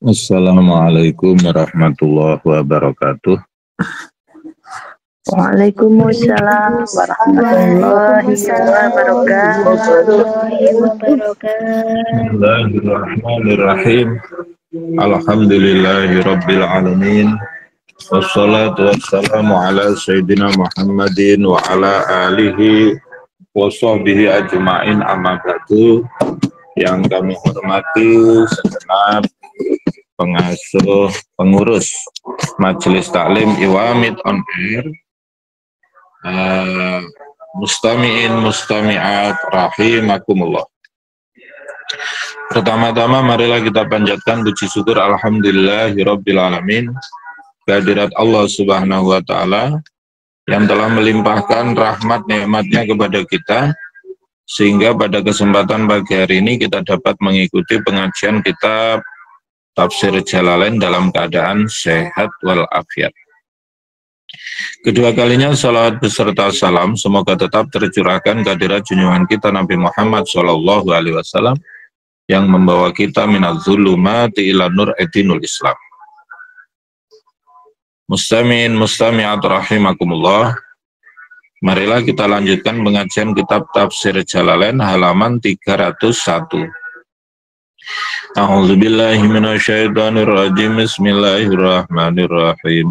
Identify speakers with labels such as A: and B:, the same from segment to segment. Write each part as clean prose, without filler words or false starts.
A: Assalamualaikum warahmatullahi wabarakatuh.
B: Waalaikumsalam warahmatullahi wabarakatuh.
A: Bismillahirrahmanirrahim. Alhamdulillahirabbil alamin. Wassalatu wassalamu ala sayyidina Muhammadin wa ala alihi wa sahbihi ajma'in, amma ba'du. Yang kami hormati segenap pengasuh pengurus Majelis Taklim Iwamid on Air, mustami'in mustami'at rahimakumullah. Pertama-tama marilah kita panjatkan puji syukur alhamdulillahirabbil alamin kehadirat Allah Subhanahu wa taala yang telah melimpahkan rahmat nikmatnya kepada kita, sehingga pada kesempatan pagi hari ini kita dapat mengikuti pengajian kitab Tafsir Jalalain dalam keadaan sehat walafiat. Kedua kalinya salawat beserta salam semoga tetap tercurahkan kehadirat junjungan kita Nabi Muhammad SAW yang membawa kita minaz zulumati ila nur dinul Islam. Mustami'in mustami'at rahimakumullah. Marilah kita lanjutkan pengajian kitab Tafsir Jalalain halaman 301. A'udzubillahi minasyaitonirrajim. Bismillahirrahmanirrahim.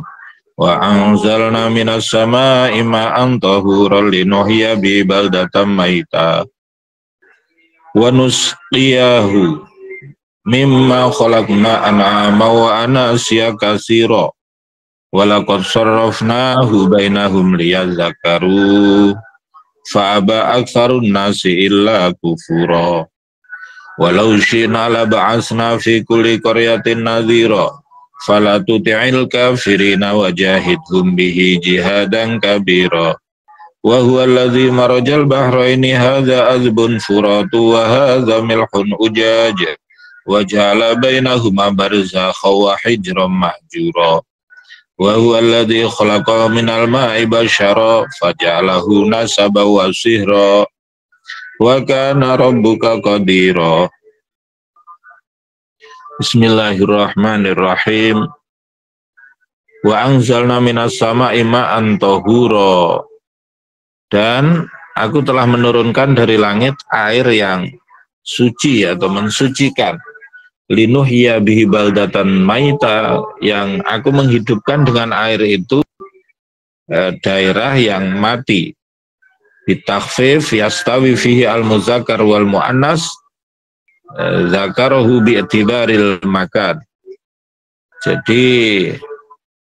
A: Wa anzalna minas samaa'i ma'an tahuran linuhyiya bi baldatan maita wa nusqiyahu mimma khalaqna an'ama wa anasiya katsira wa laqad sarrafnahu bainahum liyadzakkaru fa aba aktsarun nasi illa kufura. Walau syi'na la ba'atsna fi kulli qaryatin nadhira fala tuti'il kafirina wajahidhum bihi jihadan kabira. Wa huwa alladhi marajal bahraini hadza azbun furatu wa hadza milhun ujaj wa ja'ala bainahuma barzakhan wa hijran mahjura. Wa huwa alladhi khalaqa minal ma'i bashara faja'alahu nasaban wa sihra wa kana rabbuka qadira. Bismillahirrahmanirrahim. Wa anzalna minas sama'i ma'an tahura. Dan aku telah menurunkan dari langit air yang suci atau mensucikan. Linuhyiya bihi baldatan maita, yang aku menghidupkan dengan air itu daerah yang mati. Bitakhfif yastawi fihi al-muzakkar wal mu'annas zakarahu bi'tibaril makan. Jadi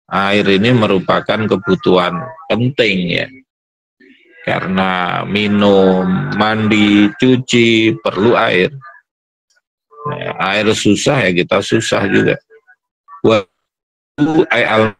A: air ini merupakan kebutuhan penting ya, karena minum, mandi, cuci perlu air. Air susah ya kita susah juga. Wa al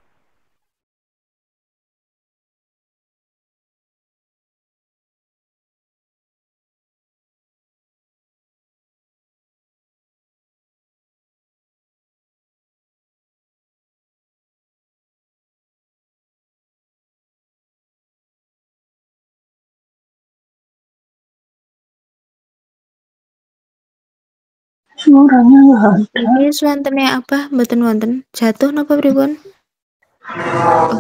B: Suaranya nggak ada.
C: Ini suantennya apa? Mboten wonten. Jatuh napa pripun?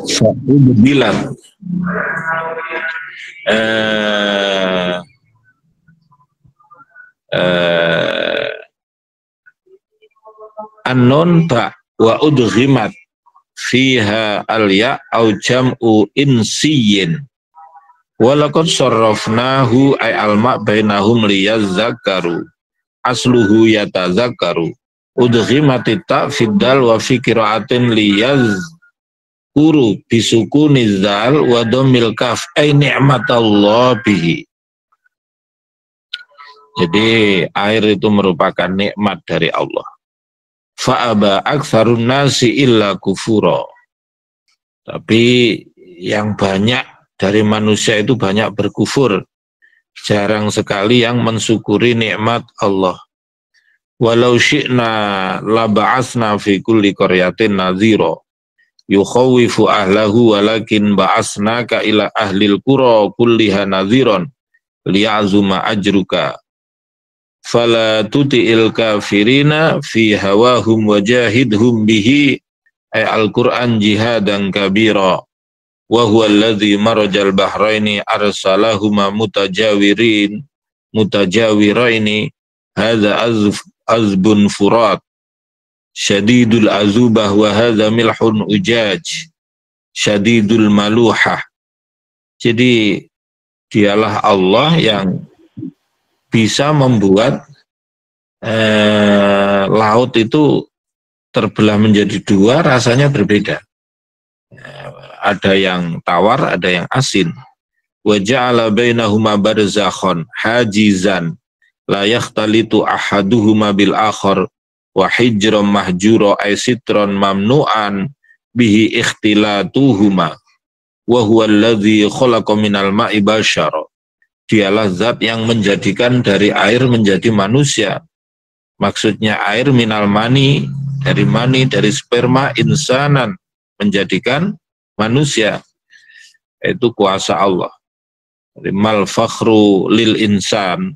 A: Satu berbilang an-nun ta wa udghimat fiha al-ya au jam'u insiyin wa laqad sarrafnahu ay al-ma' bainahum liyadzakkaru asluhu yatazakkaru udghimatit ta fiddal wa fi qira'atin liyazkuru bisukuniz zal wa dhammil kaf ay ni'matallah bihi. Jadi air itu merupakan nikmat dari Allah. Fa'aba aktsarun nasi illa kufura. Tapi yang banyak dari manusia itu banyak berkufur. Jarang sekali yang mensyukuri nikmat Allah. Walau syi'na la ba'atsna fi kulli qaryatin nadhira yukhawifu ahlahu walakin ba'atsnaka ila ahlil qura kulliha nadhiran liya'zuma ajruka fala tuti'il kafirina fi hawahum wajahidhum bihi ay al-Qur'an jihadan kabira wa huwa alladhi marajal bahraini arsalahuma mutajawiraini hadza azbun furat syadidul azubah wa hadza milhun ujaj syadidul maluhah. Jadi dialah Allah yang bisa membuat laut itu terbelah menjadi dua, rasanya berbeda. Ada yang tawar, ada yang asin. Wa ja'ala bainahuma barzakhon hajizan la yakhtalitu ahaduhuma bil akhar wa hijran mahjura ay sitran mamnu'an bihi ikhtilatuhuma wa huwa alladhi khalaqa minal ma'i basyara. Dialah zat yang menjadikan dari air menjadi manusia. Maksudnya air minal mani, dari sperma insanan menjadikan manusia. Itu kuasa Allah. Mal fakhru lil insan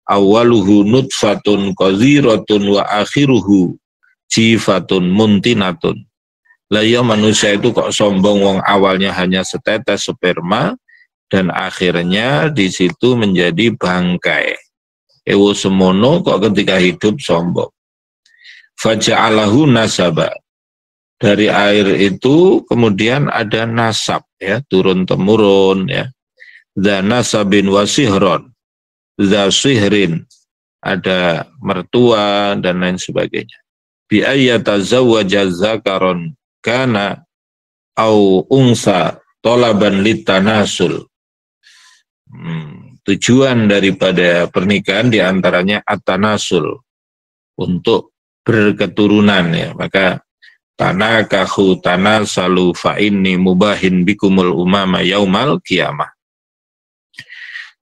A: awaluhu nutfatun qaziratun wa akhiruhu jifatun muntinatun. Lah ya manusia itu kok sombong wong awalnya hanya setetes sperma dan akhirnya di situ menjadi bangkai. Ewo semono kok ketika hidup sombong. Faja'alahu nasaba. Dari air itu kemudian ada nasab ya, turun temurun ya. Dza nasabin wa sihron. Dza sihrin, ada mertua dan lain sebagainya. Bi ayyatazawwaja zakaron kana au unsa tolaban litanasul. Tujuan daripada pernikahan diantaranya at-tanasul, untuk berketurunan ya. Maka tanakahu tanasalu fa inni mubahin bikumul umama yaumal qiyamah.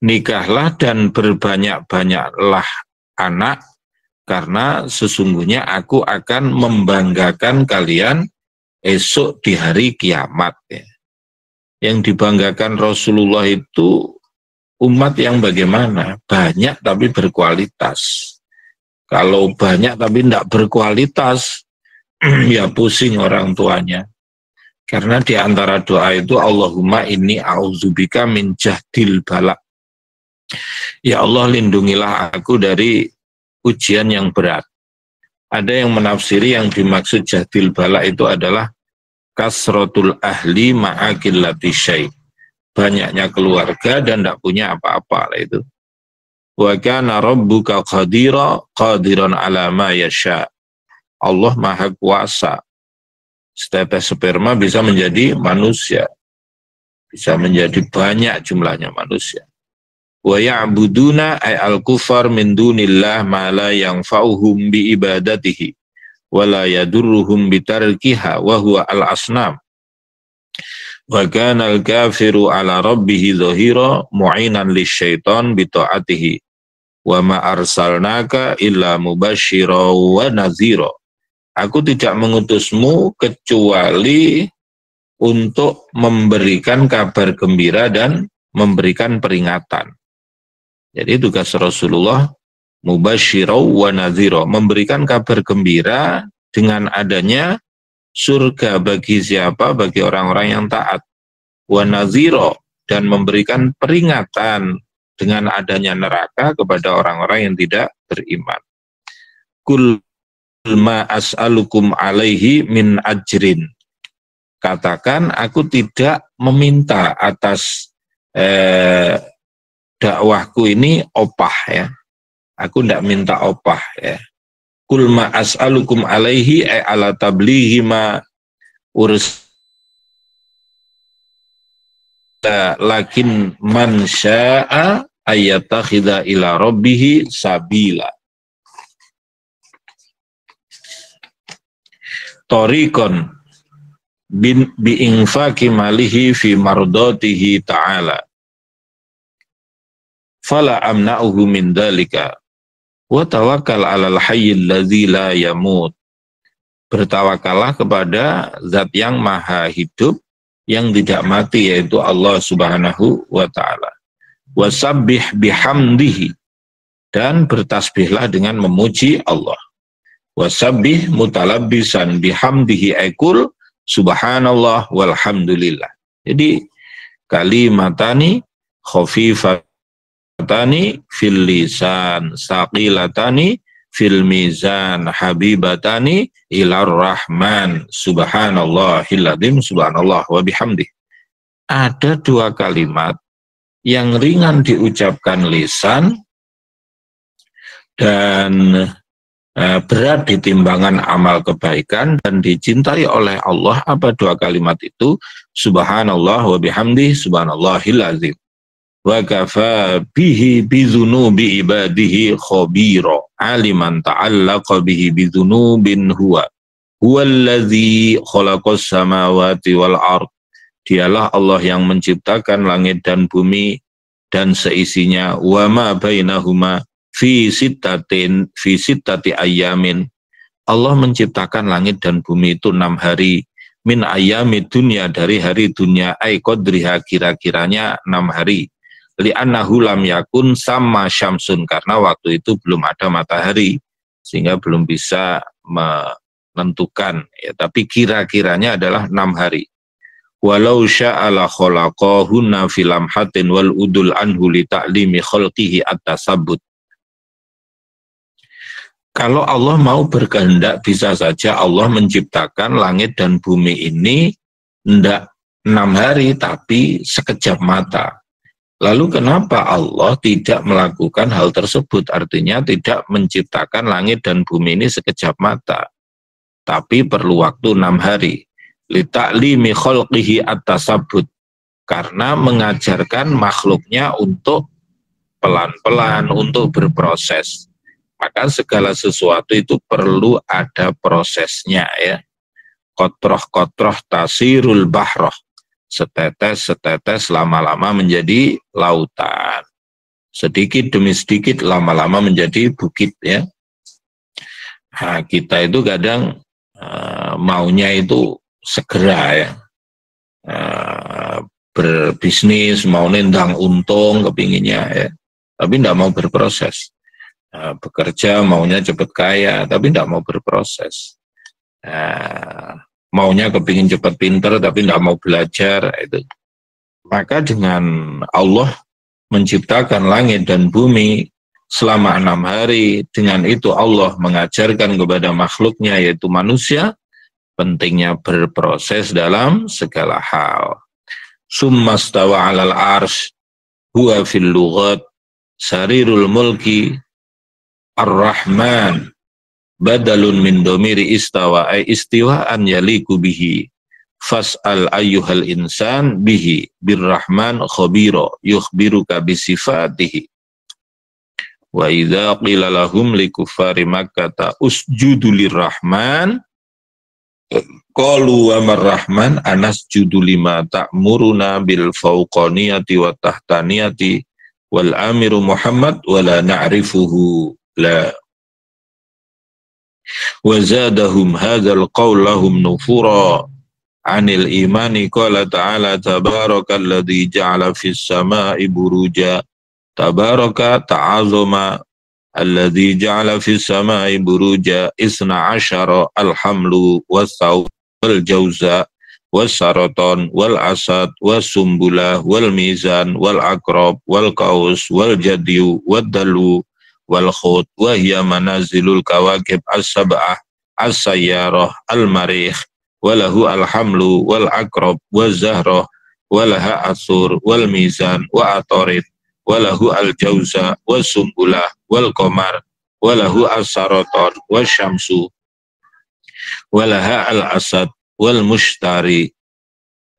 A: Nikahlah dan berbanyak-banyaklah anak, karena sesungguhnya aku akan membanggakan kalian esok di hari kiamat ya. Yang dibanggakan Rasulullah itu umat yang bagaimana? Banyak tapi berkualitas. Kalau banyak tapi tidak berkualitas, ya pusing orang tuanya. Karena di antara doa itu, Allahumma inni a'udzubika min jahdil bala. Ya Allah, lindungilah aku dari ujian yang berat. Ada yang menafsiri yang dimaksud jahdil bala itu adalah kasratul ahli ma'akillati syai'. Banyaknya keluarga dan tidak punya apa-apa lah itu. Wa kana rabbuka qadiran ala ma yasha. Allah maha kuasa. Setetes sperma bisa menjadi manusia. Bisa menjadi banyak jumlahnya manusia. Wa ya'buduna ay al-kufar min dunillah ma la yanfa'uhum bi ibadatihi wa la yadurruhum bi tarkiha wa huwa al-asnam. Wa kana al-kafiru ala rabbihi dhahira mu'inan lisyaitan bi ta'atihi wa ma arsalnaka illa mubashshira wa nadhira. Aku tidak mengutusmu kecuali untuk memberikan kabar gembira dan memberikan peringatan. Jadi tugas Rasulullah mubashshira wa nadhira, memberikan kabar gembira dengan adanya surga bagi siapa? Bagi orang-orang yang taat. Wa nadhira, dan memberikan peringatan dengan adanya neraka kepada orang-orang yang tidak beriman. Kul ma as'alukum alaihi min ajrin. Katakan, aku tidak meminta atas dakwahku ini opah ya. Aku tidak minta opah ya. Kul ma as'alukum alaihi ay ala tablighi ma lakin man sya'a ayatakhidha ila rabbihi sabila. Tariqan bi'infaki malihi fi mardatihi ta'ala. Fala amna'uhu min dalika. Wa tawakkal 'alal hayyil ladzi la yamut. Bertawakallah kepada zat yang maha hidup yang tidak mati, yaitu Allah Subhanahu wa ta'ala. Wasabbih bihamdihi, dan bertasbihlah dengan memuji Allah. Wasabbih mutalabbisan bihamdihi aikul subhanallah walhamdulillah. Jadi kalimatani khafifatani fil lisan saqilatani fil mizan habibatani ilar rahman subhanallahil adzim subhanallah wa bihamdih. Ada dua kalimat yang ringan diucapkan lisan dan berat di timbangan amal kebaikan dan dicintai oleh Allah. Apa dua kalimat itu? Subhanallah wa bihamdih subhanallahil azim. Wa kafa bihi bizunubi ibadihi khabira aliman ta'allaqa bihi bizunubin huwa huwallazi khalaqas samawati wal ard. Dialah Allah yang menciptakan langit dan bumi dan seisinya, wa ma bainahuma fi sittati ayyamin. Allah menciptakan langit dan bumi itu 6 hari. Min ayyami dunya, dari hari dunia, ay qadriha, kira-kiranya 6 hari. Li'annahu lam yakun sama syamsun, karena waktu itu belum ada matahari sehingga belum bisa menentukan ya, tapi kira-kiranya adalah 6 hari. Walau sya'ala khalaqahunna fi lamhatin wal udul anhu li ta'limi khalqihi at-tasabbut. Kalau Allah mau berkehendak, bisa saja Allah menciptakan langit dan bumi ini tidak 6 hari, tapi sekejap mata. Lalu kenapa Allah tidak melakukan hal tersebut? Artinya tidak menciptakan langit dan bumi ini sekejap mata, tapi perlu waktu 6 hari. Lita'limi khalqihi at-tasabbut, karena mengajarkan makhluknya untuk pelan-pelan, untuk berproses. Maka segala sesuatu itu perlu ada prosesnya ya. Kotroh-kotroh tasirul bahroh. Setetes-setetes lama-lama menjadi lautan. Sedikit demi sedikit lama-lama menjadi bukit ya. Nah, kita itu kadang maunya itu segera ya. Berbisnis, mau nendang untung kepinginnya ya. Tapi tidak mau berproses. Bekerja maunya cepat kaya, tapi tidak mau berproses. Maunya kepingin cepat pinter, tapi tidak mau belajar. Itu. Maka dengan Allah menciptakan langit dan bumi selama 6 hari, dengan itu Allah mengajarkan kepada makhluknya, yaitu manusia, pentingnya berproses dalam segala hal. Summa stawa 'alal arsy huwa fil lughat sarirul mulki Ar-Rahman badalun min domiri istawa ay istiwaan yaliku bihi fas'al ayyuhal insan bihi birrahman khabira yukhbiruka bisifatihi wa idza qila lahum likufari makkata usjudu lirrahman qalu wa marrahman anasjudu lima ta'muruna bil fawqaniyati wa tahtaniyati wal amiru Muhammad wa la na'rifuhu la wa zadahum hadzal qaul lahum nufura anil imani qala ta'ala tabarakalladzi ja'ala fis samai buruja tabaraka ta'azuma alladzi ja'ala fis samai buruja isna asyara alhamlu was-saw wal jauza was-saraton wal asad was-sumbulah wal mizan wal aqrab wal qaus wal jadyu wad dalu wal khut wa hiya manazilul kawakib as-sab'ah as-sayyarah al-marikh walahu al-hamlu wal aqrab wal zahrah walaha asur wal mizan wa atarid walahu al-jauza was sumbulah wal qamar walahu as-saraton was syamsu walaha al-asad wal mushtari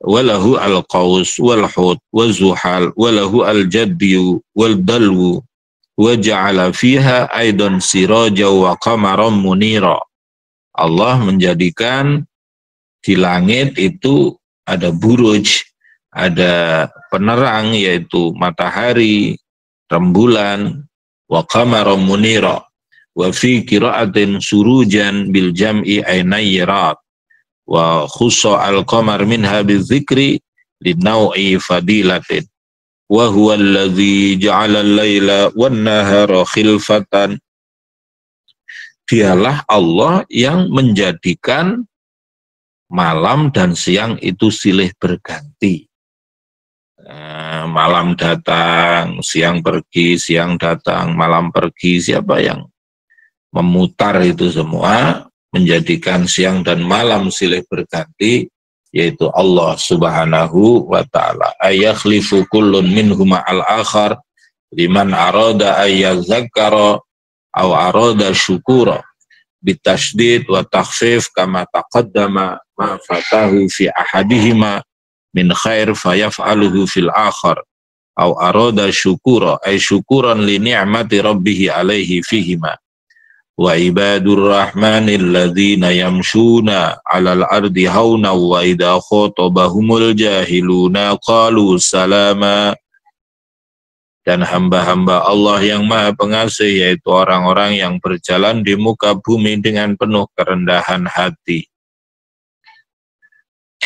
A: walahu al-qaus wal hut wal zuhal walahu al-jadyu wal dalwu wa ja'ala fiha aidan siraja wa qamaran munira. Allah menjadikan di langit itu ada buruj, ada penerang yaitu matahari, rembulan, wa qamaran munira. Wa fi qira'atin surujan bil jam'i aynayrat wa khussa al qamar minha bizikri li naw'i fadilatin. wa huwa alladzi ja'ala al-laila wan-nahara khilfatan. Dialah Allah yang menjadikan malam dan siang itu silih berganti. Malam datang, siang pergi, siang datang, malam pergi. Siapa yang memutar itu semua, menjadikan siang dan malam silih berganti, yaitu Allah Subhanahu wa ta'ala. Ayakhlifu kullun minhuma al-akhar liman arada ayyazakkara aw arada syukura bitasydid wa takhfif kama taqaddama ma fatahu fi ahadihima min khair fayaf'aluhu fil akhar aw arada syukura ay syukuran li ni'mati rabbih alaihi fihima. Wa ibadur rahmanil ladzina yamshuna 'alal ardi hauna wa idza khatabahumul jahiluna qalu salama. Dan hamba-hamba Allah yang Maha Pengasih, yaitu orang-orang yang berjalan di muka bumi dengan penuh kerendahan hati.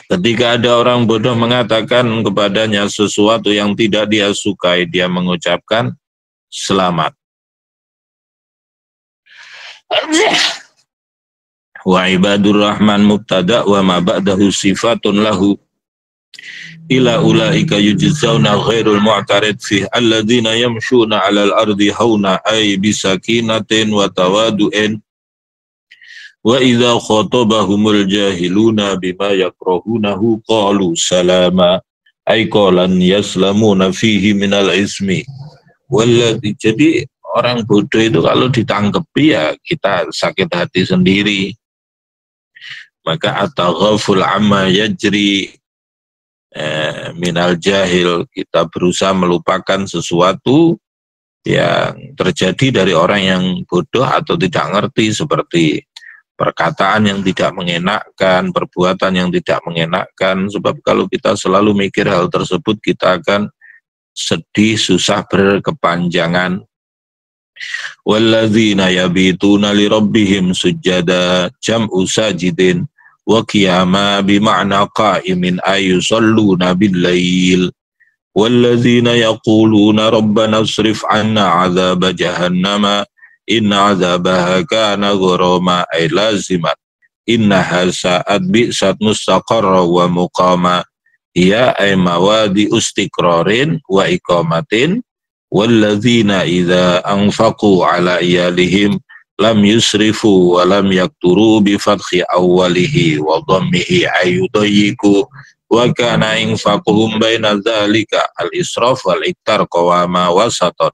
A: Ketika ada orang bodoh mengatakan kepadanya sesuatu yang tidak dia sukai, dia mengucapkan selamat. Wa ibadur rahman mubtada wa ma ba'dahu sifatun lahu ila ulaika yujzauna ghairul mu'tarid fi alladzina yamshuna 'alal ardi hauna ay bisakinatin wa tawadu'in wa idza khatabahumul jahiluna bima yakrahunahu qalu salama ay qalan yaslamuna fihi minal ismi walladzi. Jadi orang bodoh itu kalau ditangkepi ya kita sakit hati sendiri. Maka at-taghaful amma yajri minal jahil, kita berusaha melupakan sesuatu yang terjadi dari orang yang bodoh atau tidak ngerti, seperti perkataan yang tidak mengenakkan, perbuatan yang tidak mengenakkan. Sebab kalau kita selalu mikir hal tersebut, kita akan sedih, susah berkepanjangan. Walladzina yabituna li rabbihim sujada jam'u sajidin wa qiyama bima'na qa'imin ayusalluna bil-lail walladzina yaquluna rabbana asrif 'anna 'adzaba jahannama inna 'adzabaha kana gharama ay lazimat innaha sa'at bi'sat mustaqarra wa muqama ya ay mawadi istiqrarin wa iqamatin walladzina idza anfaqu 'ala iyalihim lam yusrifu wa lam yakturu bi fathi awwalihi wa dhammihi ayudayiku wa kana infaquhum baina dzalika al-israf wal iktar qawama wasatan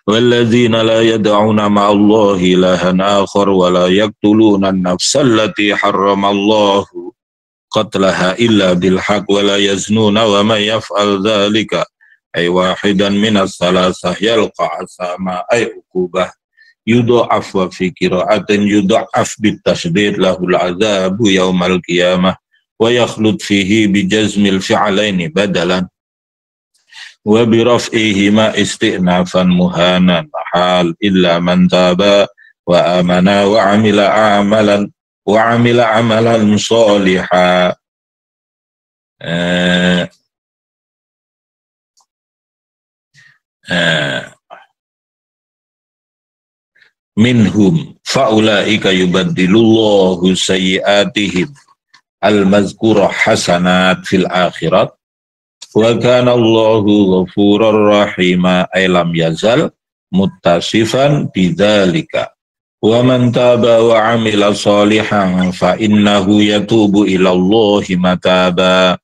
A: walladzina la yad'una ma'allahi ilahan akhar wa la yaqtuluna an-nafsa allati harramallahu qatlaha illa bil haqq wa la yaznuna wa man yaf'al dzalika ay wahidan minas salasah yalqa asama ay uqubah yudha'af wa fi qira'atin yudha'af bitasydid lahul azabu yaumal qiyamah wa yakhlud fihi bi jazmil fi'alaini badalan wa bi raf'ihima istinafan muhanan hal illa man taba wa amana wa amila amalan shalihan. Minhum faulaika yubaddilullahu sayyiatihim al-mazkurah hasanat fil akhirat wa kana Allahu ghafurur rahima ay lam yazal muttasifan bidzalika wa man taba wa amila salihan fa innahu yatubu ila Allahi mataba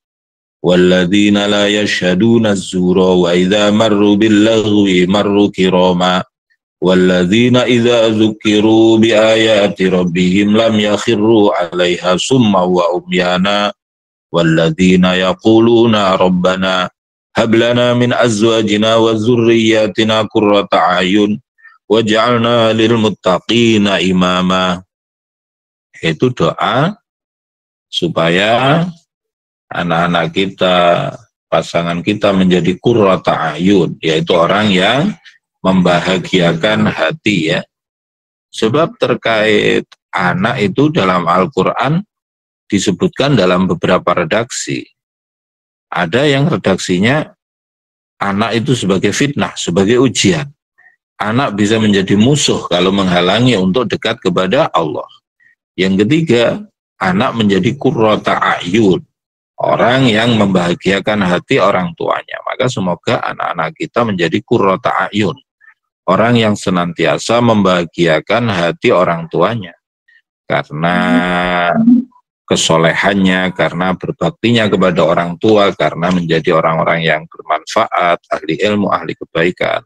A: walladzina la yashhaduna az-zura wa idza marru bil lagwi marru kirama walladzina idza dzukiru bi ayati rabbihim lam yakhirru 'alaiha summa wa umyana walladzina yaquluna rabbana hab lana min azwajina wa dzurriyyatina qurrata a'yun waj'alna lil muttaqina imama. Itu doa supaya anak-anak kita, pasangan kita menjadi qurrata a'yun, yaitu orang yang membahagiakan hati ya. Sebab terkait anak itu dalam Al-Quran disebutkan dalam beberapa redaksi. Ada yang redaksinya anak itu sebagai fitnah, sebagai ujian. Anak bisa menjadi musuh kalau menghalangi untuk dekat kepada Allah. Yang ketiga, anak menjadi qurrata a'yun, orang yang membahagiakan hati orang tuanya. Maka semoga anak-anak kita menjadi qurrata a'yun, orang yang senantiasa membahagiakan hati orang tuanya. Karena kesolehannya, karena berbaktinya kepada orang tua, karena menjadi orang-orang yang bermanfaat, ahli ilmu, ahli kebaikan.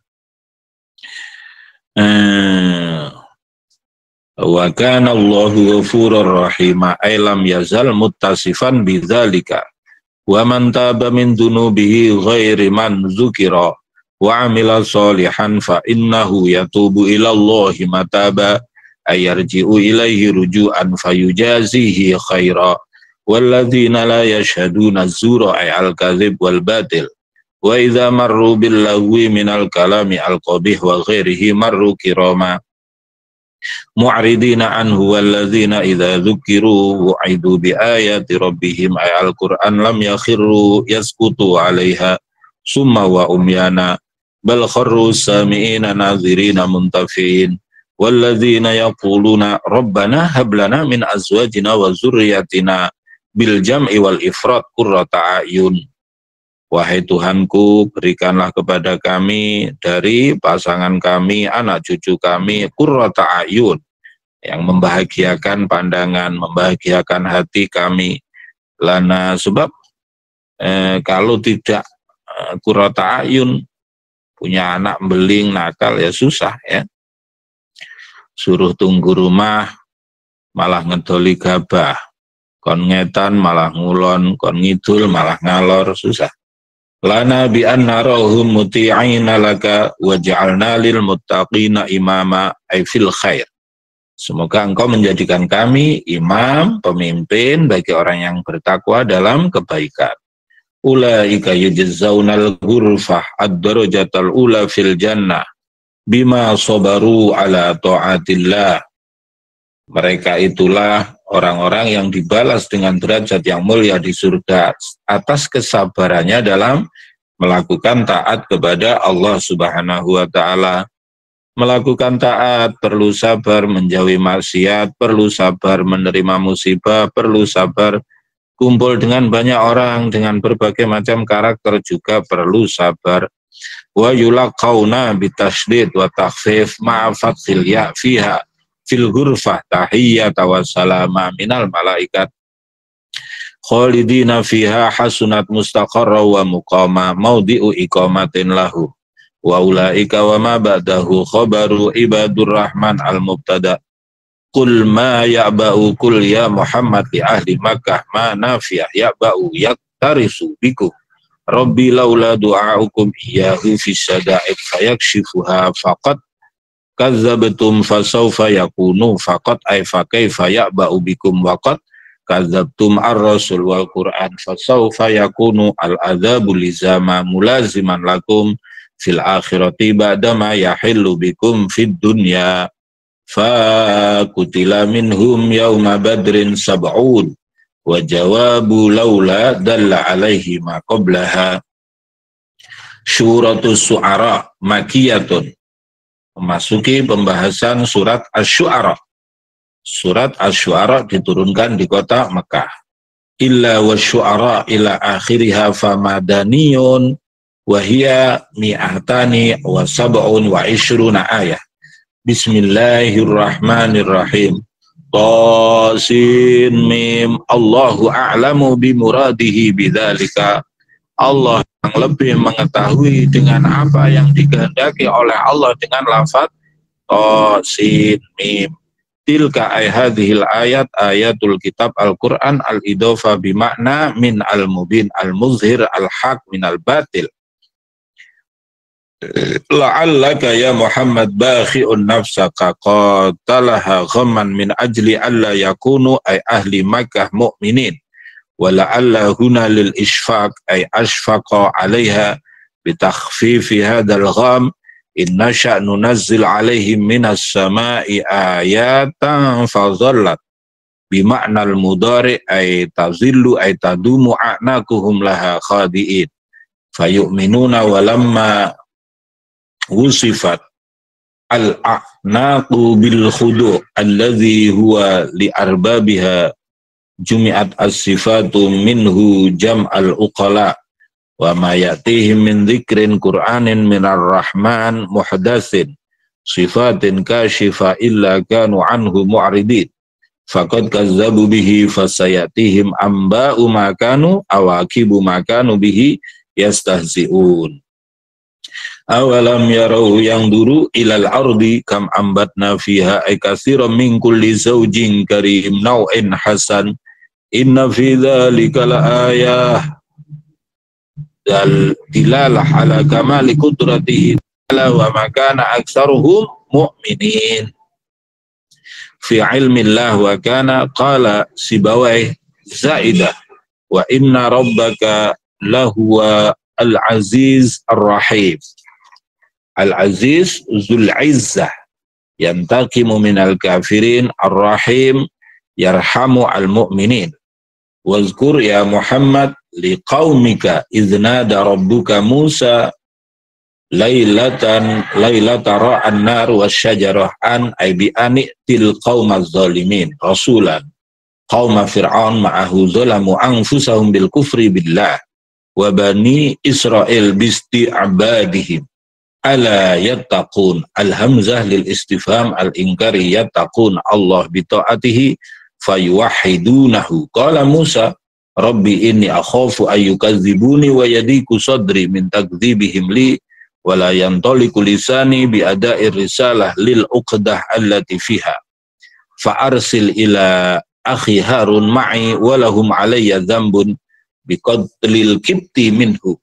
A: Wa kana Allahu ghafurur rahima ay lam yazal muttasifan bidzalika wa man taba min dunubihi ghairi man dzukira wa amila sholihan fa innahu yatubu ila Allahi mataba ayarji'u ilaihi ruju'an fayujazihi khaira walladzina la yashhaduna az-zura ay al-kadzib wal batil wa idza marru bil lagwi minal kalami al-qabih wa ghairihi marru kirama mu'ridina anhu walladzina idza dzukiru wa'idu bi ayati rabbihim ay al-Qur'an lam yakhiru yasqutu 'alaiha summa wa umyana bal kharru sami'ina nadhirina muntafi'in walladzina yaquluna rabbana hab lana min azwajina wa dzurriyyatina bil jam'i wal ifrat qurrata a'yun. Wahai Tuhanku, berikanlah kepada kami dari pasangan kami, anak cucu kami, qurrata a'yun, yang membahagiakan pandangan, membahagiakan hati kami. Lana, sebab kalau tidak qurrata a'yun, punya anak beling, nakal, ya susah ya. Suruh tunggu rumah, malah ngedoli gabah. Kon ngetan malah ngulon, kon ngidul malah ngalor, susah. Lana bi anna rahum muti'ina laka waj'alna lil muttaqina imama ay fil khair. Semoga engkau menjadikan kami imam, pemimpin bagi orang yang bertakwa dalam kebaikan. Ulaika yujzaunal ghurfah ad-darajatal ula fil jannah bima sabaru ala ta'atillah. Mereka itulah orang-orang yang dibalas dengan derajat yang mulia di surga atas kesabarannya dalam melakukan taat kepada Allah Subhanahu wa ta'ala. Melakukan taat perlu sabar menjauhi maksiat, perlu sabar menerima musibah, perlu sabar kumpul dengan banyak orang dengan berbagai macam karakter, juga perlu sabar. Wa yulaqauna bitasydid wa takhfif ma'a fathil ya fiha fil ghurfah tahiyyata wa salama minal malaikat khalidina fiha hasunat mustaqarra wa muqama maudhi'u iqamatin lahu wa ulaika wa ma ba'dahu khabaru ibadur rahman al mubtada qul ma ya'ba'u kul ya Muhammad li ahli Makkah ma nafiyah ya'ba'u yaktarisu bikum Rabbi laula du'aukum iyyahu fis sada'id fayakshifuha faqad kadzabtum fasawfa yakunu faqad ay fa kaifa ya'ba'u bikum waqad kadzabtum ar-rasul wal Qur'an fasawfa yakunu al-adzabu lizama mulaziman lakum fil akhirati ba'dama yahillu bikum fid dunya fa kutila minhum yawma badrin sab'un wa jawabu laula dalla alaihi ma qablaha. Syuratus Su'ara makiyatun, memasuki pembahasan surat Asy-Syu'ara. Surat Asy-Syu'ara diturunkan di kota Mekah. Illa wasyu'ara ila akhiriha famadaniyun wa hiya mi'atani wa sab'un wa ishruna ayah. Bismillahirrahmanirrahim. Qasin mim Allahu a'lamu bimuradihi bidzalika. Allah yang lebih mengetahui dengan apa yang dikehendaki oleh Allah dengan lafaz Qasin mim. Tilka hadhil ayat ayatul kitab al-Qur'an al-idofa bimakna min al-mubin al-muzhir al-haq min al-batil. La'allaka ya Muhammad bakhi'un nafsaka qatalaha ghamman min ajli alla yakunu ay ahli Makkah mu'minin wa la'alla huna lil ishfaq ay ashfaqa 'alayha bi takhfifi hadzal gham inna sya'nu nazzil 'alaihim minas sama'i ayatan fadhallat bi ma'nal mudhari ay tazillu ay tadumu a'nakuhum laha khadi'in fayu'minuna walamma wusifat al-a'naqu bil khudu' alladhi huwa li arbabiha jumi'at as-sifatu minhu jam'al uqala wa ma yatihim min dzikrin qur'anin minar rahman muhdatsin sifatin kashifa illa kanu anhu mu'ridin faqad kazzabu bihi fasayatihim amba'u ma kanu awaqibu ma kanu bihi yastahzi'un. Awalam yarau yang duru ilal ardi kam ambatna fiha ay katsiran min kulli zawjin karim naw'in hasan inna fi dzalika laayah dal dilalah ala kamali qudratihi wa ma kana aktsaruhum mu'minin fi ilmillah wa kana qala Sibawayh zaidah wa inna rabbaka lahuwa al-aziz ar-rahim. Al-Aziz Zul Izzah yantaqimu minal kafirin ar-Rahim yarhamu al-mu'minin. Wazkur ya Muhammad liqaumika idznada rabbuka Musa lailata ra'an nar wasyajarah an ay bi ani'til qaumaz zalimin rasulan qauma fir'aun ma'ahu zalamu anfusahum bil kufri billah wa bani Israel bisti'abadihim ala yattaqun al-hamzah lil istifham al-inkari yattaqun Allah bi ta'atihi fayuwahhidunahu. Qala Musa rabbi inni akhafu ayyukadzibuni wa yadiku sadri min takdzibihim li wa la yantaliqu lisani bi ada'ir risalah lil uqdah allati fiha fa arsil ila akhi Harun ma'i wa lahum alayya dzambun bi qatlil kibti minhu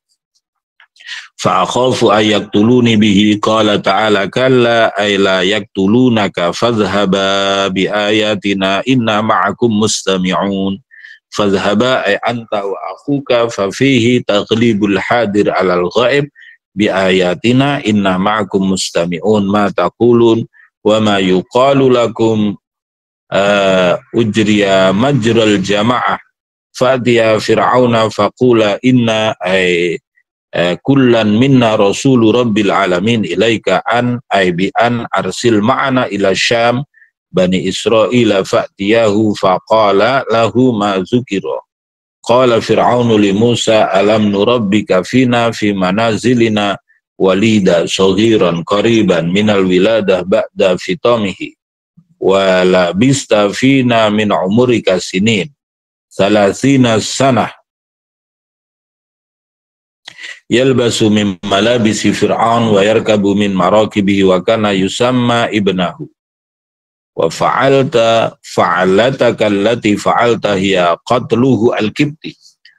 A: fa akhafu ayaktuluni bihi qala ta'ala kalla ay la yaktulunaka fadhhaba bi ayatina inna ma'akum mustami'un fadhhaba ay anta wa akhuka fa fihi taghlibul hadir 'alal ghaib bi ayatina inna ma'akum mustami'un ma taqulun wa ma yuqalu lakum ujriya majral jama'ah fa'tiya fir'auna faqula inna ay kullan minna rasulu rabbil alamin ilaika an ay bi an arsil ma'ana ila syam bani Israila fa'tiyahu faqala lahu ma zukira qala fir'aunu li Musa alam nurabbika fina fi manazilina walida saghiran qariban minal wiladah ba'da fitamihi wa labista fina min umurika sinin salasina sanah yalbasu min malabisi fir'aun wa yarkabu min marakibihi wa kana yusamma ibnahu wa fa'alataka allati fa'alta hiya qatluhu al-kibti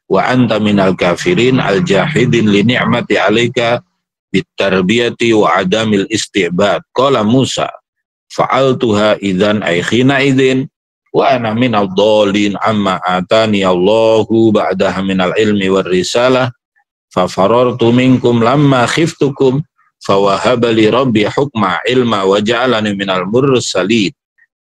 A: wa anta minal kafirin al-jahidin li ni'mati alayka bitarbiyati wa adamil isti'bad. Qala Musa fa'altuha idzan ay khina idzin wa ana minal dhalin amma atani Allahu ba'daha minal ilmi war risalah fafarartu minkum lamma khiftukum fawahaba li rabbi hukma ilma wa ja'alani minal mursalin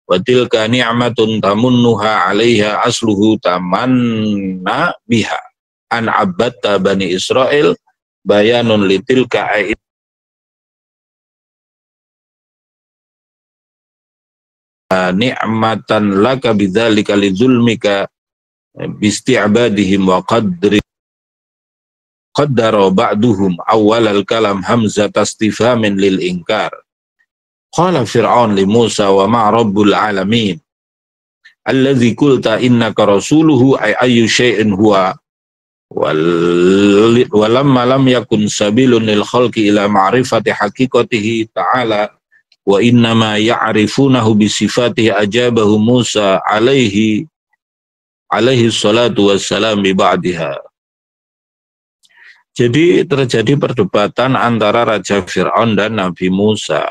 A: wa tilka ni'matun tamunnuha 'alaiha asluhu tamanna biha an abbatta bani Israel bayanun litilka ayat ni'matan laka bidzalika lidzulmika bisti'badihim wa qaddara ba'duhum awwal al-kalam hamzat istifhamin lil inkar. Qala Fir'aun li Musa wa ma rabbul alamin alladzi qulta innaka rasuluhu ay ayyu syai'in huwa walamma lam yakun sabilun lil khalqi ila ma'rifati haqiqatihi ta'ala wa innama ya'rifunahu bi sifatihi ajabahu Musa alaihi salatu wassalam bi ba'diha. Jadi terjadi perdebatan antara Raja Fir'aun dan Nabi Musa.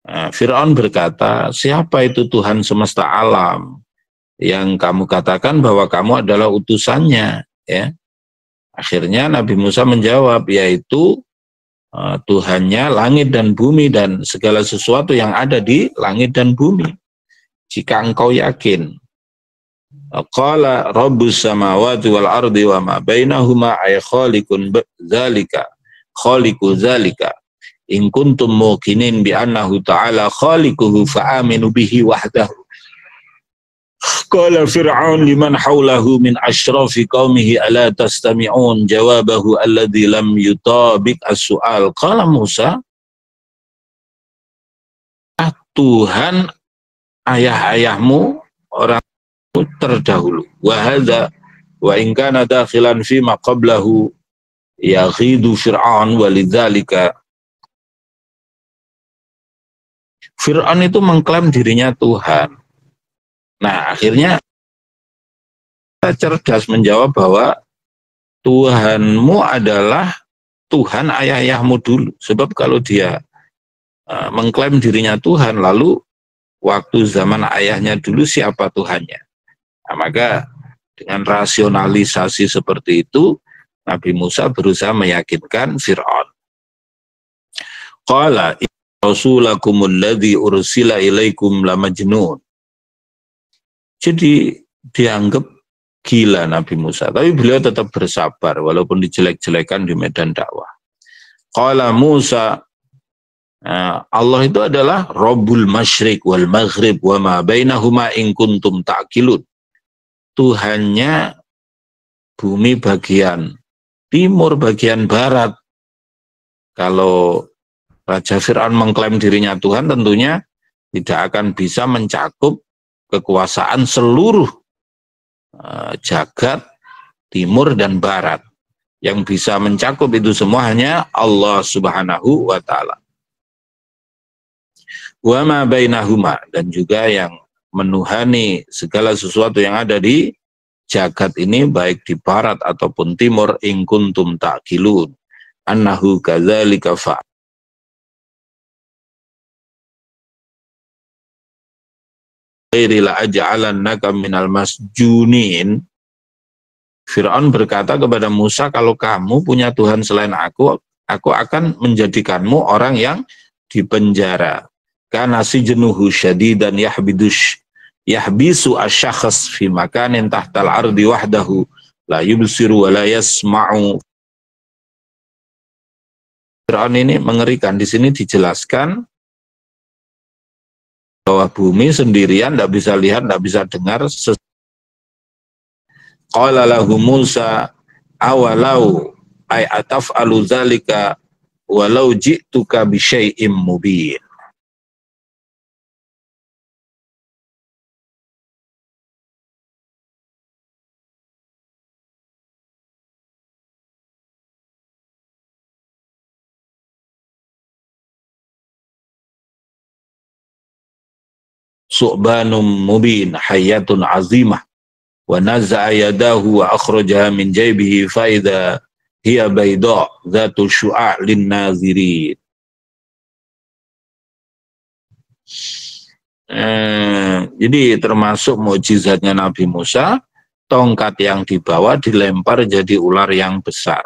A: Nah, Fir'aun berkata, siapa itu Tuhan semesta alam yang kamu katakan bahwa kamu adalah utusannya? Ya. Akhirnya Nabi Musa menjawab, yaitu Tuhannya langit dan bumi dan segala sesuatu yang ada di langit dan bumi. Jika engkau yakin Qala rabbus samawati wal ardi wa ma bainahuma ay khaliqun dzalika khaliqu dzalika in kuntum muqinin bi annahu ta'ala khaliquhu fa aminu bihi wahdahu. Qala fir'aun liman hawlahu min ashrafi qaumihi ala tastami'un jawabahu alladhi lam yutabik as-su'al. Qala Musa, Tuhan ayah-ayahmu orang terdahulu. Wa hadza wa in kana dakhilan fi ma qablahu yaghidu fir'aun walidzalika. Fir'aun itu mengklaim dirinya Tuhan. Nah, akhirnya kita cerdas menjawab bahwa Tuhanmu adalah Tuhan ayah-ayahmu dulu. Sebab kalau dia mengklaim dirinya Tuhan, lalu waktu zaman ayahnya dulu siapa Tuhannya? Nah, maka dengan rasionalisasi seperti itu, Nabi Musa berusaha meyakinkan Fir'aun. Qala rasulakumul ladzi ursila ilaikum la majnun. Jadi dianggap gila Nabi Musa, tapi beliau tetap bersabar walaupun dijelek-jelekan di medan dakwah. Qala Musa, Allah itu adalah Rabbul Masyriq wal Maghrib wa ma bainahuma in kuntum ta'qilun. Tuhannya bumi bagian timur, bagian barat. Kalau Raja Fir'aun mengklaim dirinya Tuhan, tentunya tidak akan bisa mencakup kekuasaan seluruh jagat timur dan barat. Yang bisa mencakup itu semua hanya Allah Subhanahu wa ta'ala. Wa ma bainahuma, dan juga yang menuhani segala sesuatu yang ada di jagat ini baik di barat ataupun timur, in kuntum ta'qilun annahu kadzalika fa. La aj'alannaka minal masjunin. Fir'aun berkata kepada Musa, kalau kamu punya Tuhan selain aku akan menjadikanmu orang yang dipenjara. Kana sijnuhu syadidan yahbisu asyakhs fi makanin tahtal ardi wahdahu la yubsiru wa la yasma'u. Fir'aun ini mengerikan. Di sini dijelaskan bahwa bumi sendirian, tidak bisa lihat, tidak bisa dengar. Qala lahu Musa awalau ay ataf'alu dzalika walau ji'tuka bi syai'im mubin. Su'banum mubin hayatun azimah wa naza'a yadahu wa akhrajaha min jaybihi fa idza hiya bayda dzatu syu'a' lin nazirin. Jadi termasuk mukjizatnya Nabi Musa, tongkat yang dibawa dilempar jadi ular yang besar.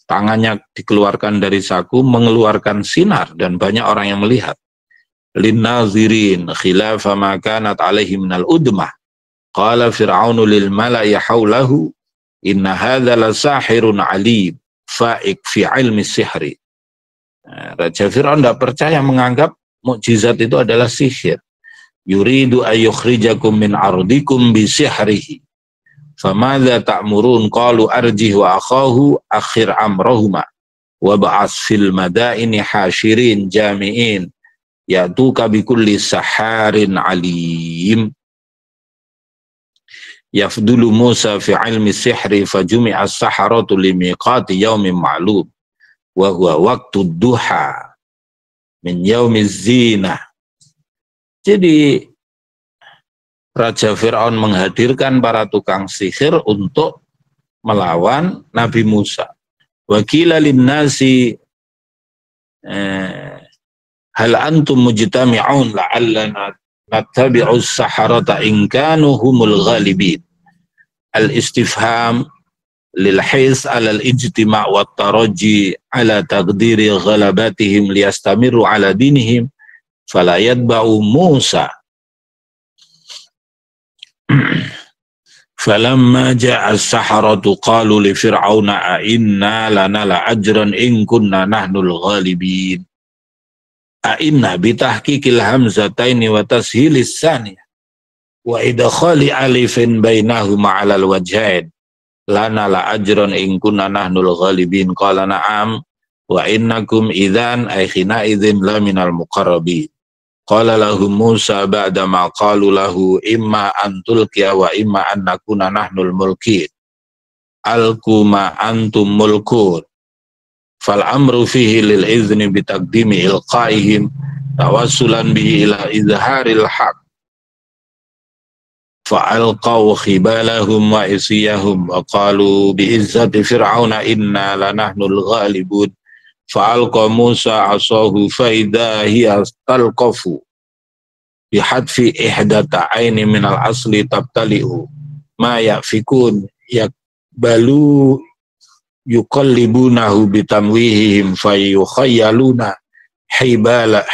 A: Tangannya dikeluarkan dari saku mengeluarkan sinar dan banyak orang yang melihat. Lin nazirin khilafa ma kanat alaihi minal udmah. Qala fir'aunu lil mala'i haulahu inna hadza la sahirun alim fa'iq fi ilmi sihri. Raja Fir'aun tidak percaya, menganggap mukjizat itu adalah sihir. Yuridu ayyukhrijakum min ardikum bi sihrihi. Famadza ta'murun qalu arjih wa akhahu akhir amrahuma wa ba'ats fil madaini hashirin jami'in ya'tuka bikulli saharin alim. Yafdulu Musa fi ilmi sihri fajumi'a as-saharatu limiqati yaumin ma'lum wa huwa waqtu duha min yaumiz zinah. Jadi Raja Fir'aun menghadirkan para tukang sihir untuk melawan Nabi Musa. Wa qila lin-nasi hal antum mujtami'un la'allana nattabi'us saharata in kanu humul ghalibin. Al-istifham lil his 'ala al-ijtima' wa at-taraji 'ala taqdiri ghalabatihim liyastamiru 'ala dinihim fala yatba'u Musa. Falamma ja'a as-saharatu qalu li fir'auna a inna lana la ajran in kunna nahnul ghalibin. A inna bitahqiqil hamzataini wa tashilis saniyah wa idkhali alifin bainahuma 'alal wajhain lana la ajran in kunna nahnul ghalibin. Qala na'am wa innakum idzan ay khina idzin la minal muqarrabin. Qala lahum Musa ba'da ma qalu lahu imma an tulqiya wa imma an nakuna nahnul mulkin. Alqu ma antum mulkun. Fal amru fihi lil izni bi taqdimi ilqaihim tawassulan bihi ila izharil haq. Fa alqaw khibalahum wa isiyahum wa qalu bi izzati fir'auna inna lanahnul ghalibun. Fa'alqa Musa asahu faida hiya talqafu bihadfi ihdata aini minal asli tabtali'u ma yafikun yakbalu yuqallibunahu bitamwihihim fayukhayyaluna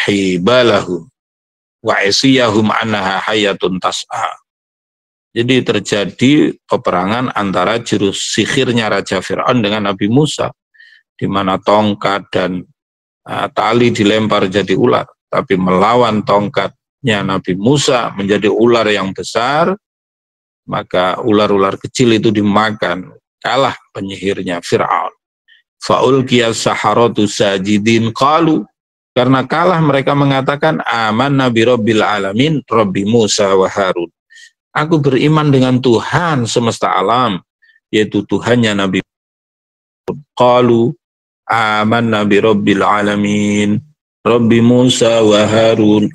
A: hibalahum wa isiyahum annaha hayatun tas'a. Jadi terjadi peperangan antara jurus sihirnya Raja Fir'aun dengan Nabi Musa, di mana tongkat dan tali dilempar jadi ular, tapi melawan tongkatnya Nabi Musa menjadi ular yang besar, maka ular-ular kecil itu dimakan, kalah penyihirnya Fir'aun. Fa'ulqiyas saharatu sajidin qalu, karena kalah mereka mengatakan amanna bi rabbil alamin rabbi Musa wa Harun. Aku beriman dengan Tuhan semesta alam, yaitu Tuhannya Nabi. Qalu amanna bi rabbil alamin rabbi Musa wa Harun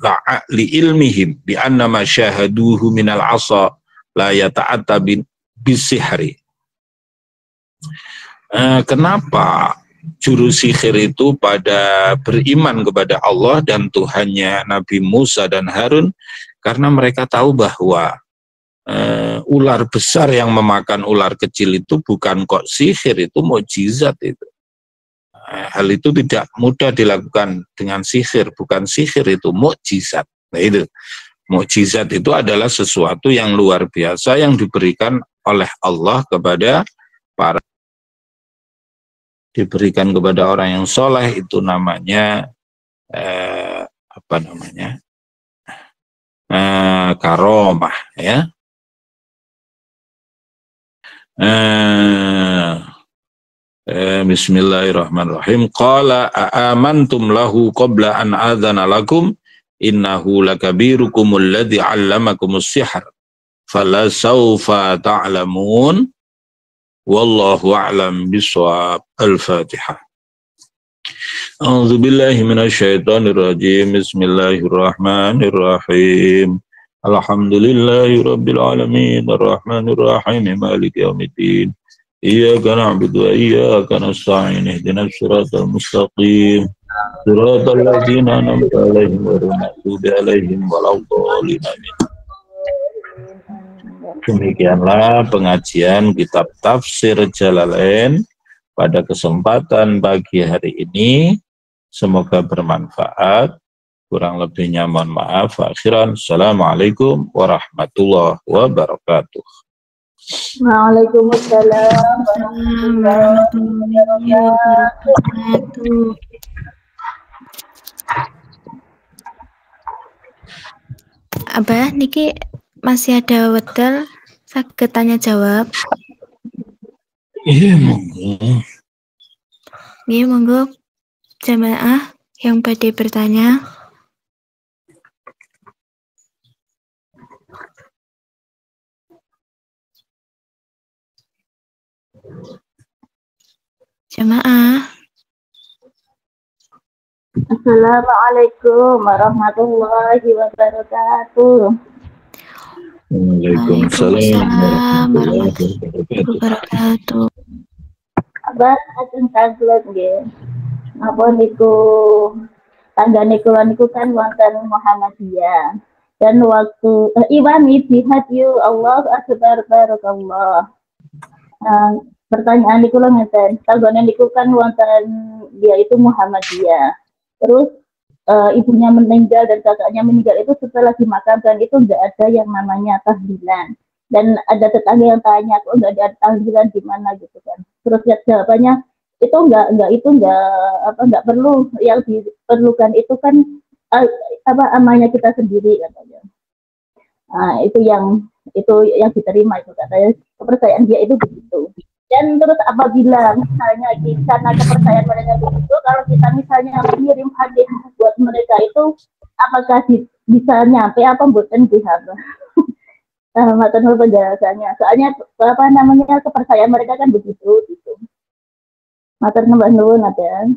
A: li ilmihim bi anna ma syahaduhu minal asa la yata'atta bisihri. Kenapa juru sihir itu pada beriman kepada Allah dan Tuhannya Nabi Musa dan Harun? Karena mereka tahu bahwa ular besar yang memakan ular kecil itu bukan kok sihir, itu mukjizat itu. Hal itu tidak mudah dilakukan dengan sihir, bukan sihir, itu mukjizat. Nah itu, mukjizat itu adalah sesuatu yang luar biasa yang diberikan oleh Allah kepada diberikan kepada orang yang soleh, itu namanya karomah, ya. Bismillahirrahmanirrahim. Qala aamantum lahu qabla an adzana lakum innahu lakabirukumul ladzi 'allamakumus sihr fala sawfa ta'lamun wallahu a'lam bishawab. Al-Fatihah. A'udzu billahi minasyaitonir rajim. Bismillahirrahmanirrahim. Alhamdulillahi rabbil alamin arrahmanir rahim maliki yaumiddin. Iyyaka na'budu wa iyyaka nasta'in ihdinas siratal mustaqim siratal ladzina an'amta 'alaihim ghairil maghdubi 'alaihim waladdallin. Demikianlah pengajian kitab tafsir Jalalain pada kesempatan pagi hari ini. Semoga bermanfaat. Kurang lebihnya mohon maaf. Akhiran, assalamualaikum warahmatullahi wabarakatuh.
B: Waalaikumsalam warahmatullahi wabarakatuh.
C: Abah, niki masih ada wedal saged tanya jawab.
A: Iya, monggo.
C: Nggih, monggo jamaah yang badhe bertanya. Jamaah.
B: Assalamualaikum warahmatullahi wabarakatuh.
C: Waalaikumsalam warahmatullahi wabarakatuh.
B: Abah ajeng taglet nggih. Napa niku tanggane kula niku kan wonten Muhammadiyah. Dan waktu iwani bihadyu Allah akbar barakallah. Pertanyaan niku lho ngeten, tanggane niku kan wonten dia itu Muhammadiyah. Terus ibunya meninggal dan kakaknya meninggal itu setelah dimakamkan itu enggak ada yang namanya tahlilan. Dan ada tetangga yang tanya, kok nggak ada tahlilan di mana gitu kan. Terus lihat jawabannya, itu nggak perlu, yang diperlukan itu kan amalnya kita sendiri katanya. Nah, itu yang diterima itu katanya, kepercayaan dia itu begitu. Dan terus apabila misalnya karena kepercayaan mereka begitu, kalau kita misalnya mengirim hadis buat mereka itu, apakah bisa nyampe apa bukan pihak materi penjelasannya. Soalnya kepercayaan mereka kan begitu gitu. Materi nambah nuwun ada.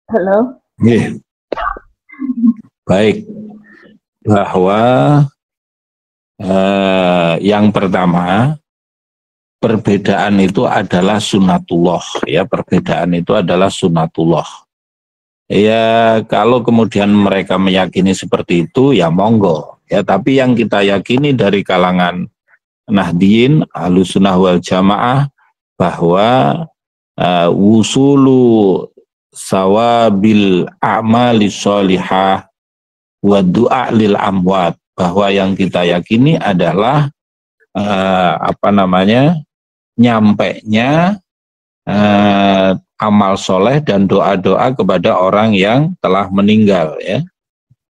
B: Halo.
A: Yeah. Baik, bahwa yang pertama, perbedaan itu adalah sunatullah, ya, perbedaan itu adalah sunatullah. Ya, kalau kemudian mereka meyakini seperti itu, ya monggo, ya. Tapi yang kita yakini dari kalangan Nahdien, Ahlussunnah wal Jamaah, bahwa wusulu sawabil a'mali sholihah wa du'a lil amwat, bahwa yang kita yakini adalah nyampainya amal soleh dan doa-doa kepada orang yang telah meninggal, ya.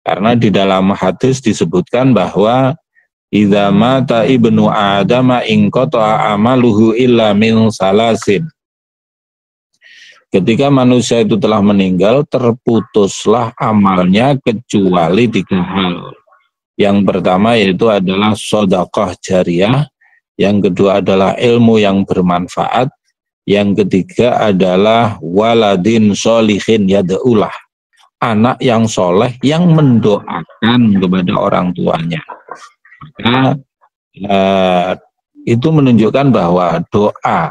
A: Karena di dalam hadis disebutkan bahwa idza mata ibnu adama in qata'a amaluhu illa min salasin. Ketika manusia itu telah meninggal, terputuslah amalnya kecuali 3 hal. Yang pertama yaitu adalah sedekah jariyah, yang kedua adalah ilmu yang bermanfaat, yang ketiga adalah waladin sholihin yad'ulah, anak yang soleh yang mendoakan kepada orang tuanya. Maka itu menunjukkan bahwa doa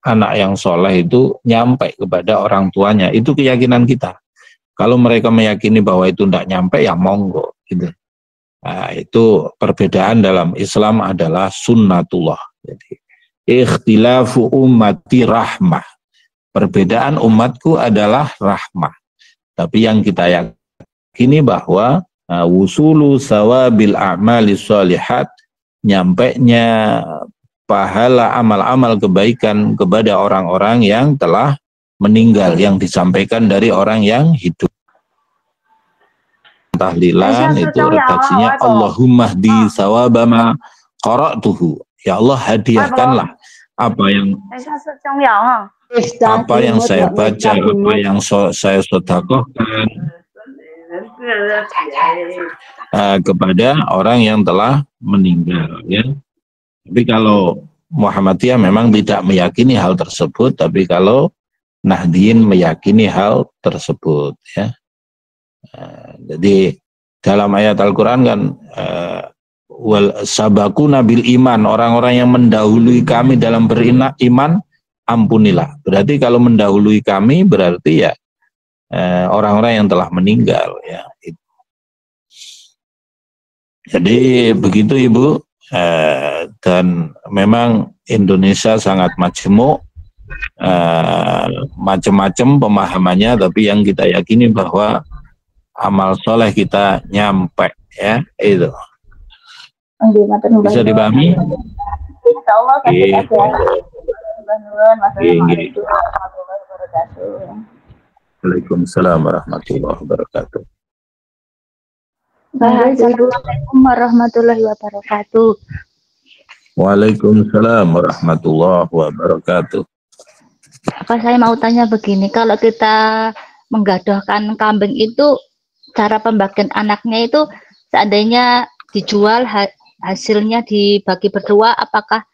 A: anak yang soleh itu nyampe kepada orang tuanya. Itu keyakinan kita. Kalau mereka meyakini bahwa itu tidak nyampe, ya monggo gitu. Nah, itu perbedaan dalam Islam adalah sunnatullah. Jadi ikhtilafu ummati rahmah. Perbedaan umatku adalah rahmah. Tapi yang kita yakini bahwa wusulu sawabil a'mali sholihat, nyampainya pahala amal-amal kebaikan kepada orang-orang yang telah meninggal, yang disampaikan dari orang yang hidup. Tahlilan itu redaksinya Allahumma hdi sawabama qara'tuhu. Ya Allah, hadiahkanlah apa yang saya baca, apa yang saya sedekahkan kepada orang yang telah meninggal, ya. Tapi kalau Muhammadiyah memang tidak meyakini hal tersebut, tapi kalau Nahdien meyakini hal tersebut, ya. Jadi dalam ayat Al-Quran kan wal sabakuna bil iman, orang-orang yang mendahului kami dalam beriman, ampunilah. Berarti kalau mendahului kami berarti ya orang-orang yang telah meninggal, ya. Jadi begitu Ibu. Dan memang Indonesia sangat majemuk, macam-macam pemahamannya, tapi yang kita yakini bahwa amal soleh kita nyampe, ya, itu. Bisa dipahami?
B: Insya Allah
A: Waalaikumsalam warahmatullahi wabarakatuh.
B: Assalamualaikum warahmatullahi wabarakatuh.
A: Waalaikumsalam warahmatullahi wabarakatuh.
B: Saya mau tanya begini, kalau kita menggadohkan kambing itu, cara pembagian anaknya itu seandainya dijual, hasilnya dibagi berdua, apakah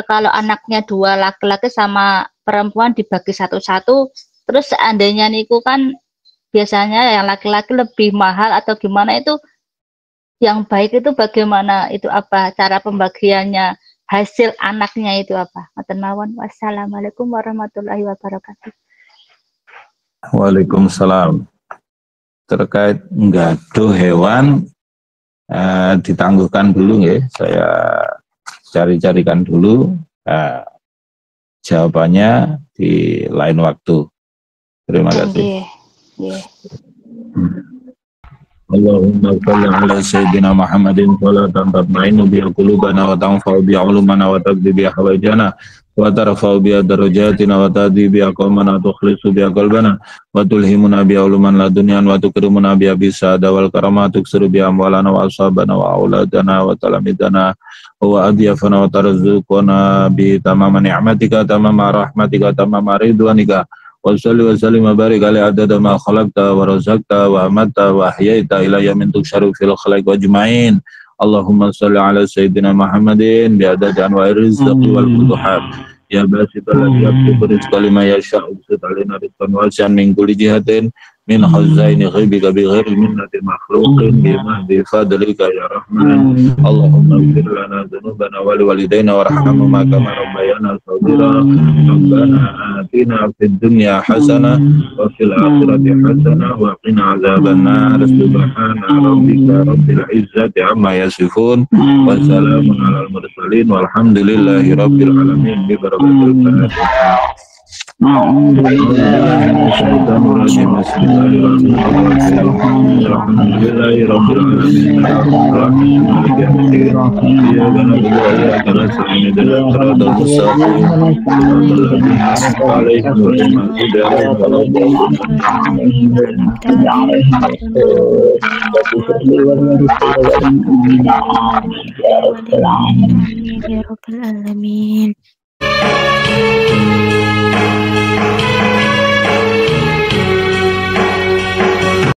B: kalau anaknya 2 laki-laki sama perempuan dibagi satu-satu, terus seandainya niku kan biasanya yang laki-laki lebih mahal atau gimana, itu yang baik itu bagaimana, itu apa cara pembagiannya, hasil anaknya itu apa? Wassalamualaikum warahmatullahi wabarakatuh.
A: Waalaikumsalam. Terkait nggaduh hewan, ditangguhkan dulu ya, saya cari-carikan dulu jawabannya di lain waktu. Terima kasih. Allahumma salli ala Sayyidina Muhammadin salatan tatma'innu biha qulubana wa tanfa'u biha ulumana wa taqdi biha hawajana wa tarfa'u biha darajatina wa tahdi biha qaumana tukhlisu biha qalbana wa tulhimuna biha uluman ladunyan wa tukrimuna biha bisada wal karama tuksiru biha amwalana wa ashabana wa auladana wa talamidana wa adyafana wa tarzuqana bi tamama ni'matika tamama rahmatika tamama ridwanika wa salli wa sallim wa barik alaihi adada ma khalaqta wa razaqta wa amatta wa ahyaita ila yamin tuksharu fil khalaiq wa ajma'in. Allahumma salli ala Sayyidina Muhammadin bi adadi anwa'ir rizqi wal futuhat ya basital ladzi yaktubu rizqa liman yasha'u bi'alina rizqan wasi'an min kulli jihatin min khazaini ghibika bi ghairi minnati makhluqin bi mahdi fadlika ya rahman. Allahumma ighfir lana dhunubana wa liwalidayna warhamhuma kama rabbayana shaghira. Rabbana atina fid dunya hasanah wa fil akhirati hasanah wa qina adzaban nar. Subhana rabbika rabbil izzati amma yasifun wa salamun alal mursalin walhamdulillahi rabbil alamin bi barakatil Fatihah.
C: Ya Rabbal Alamin.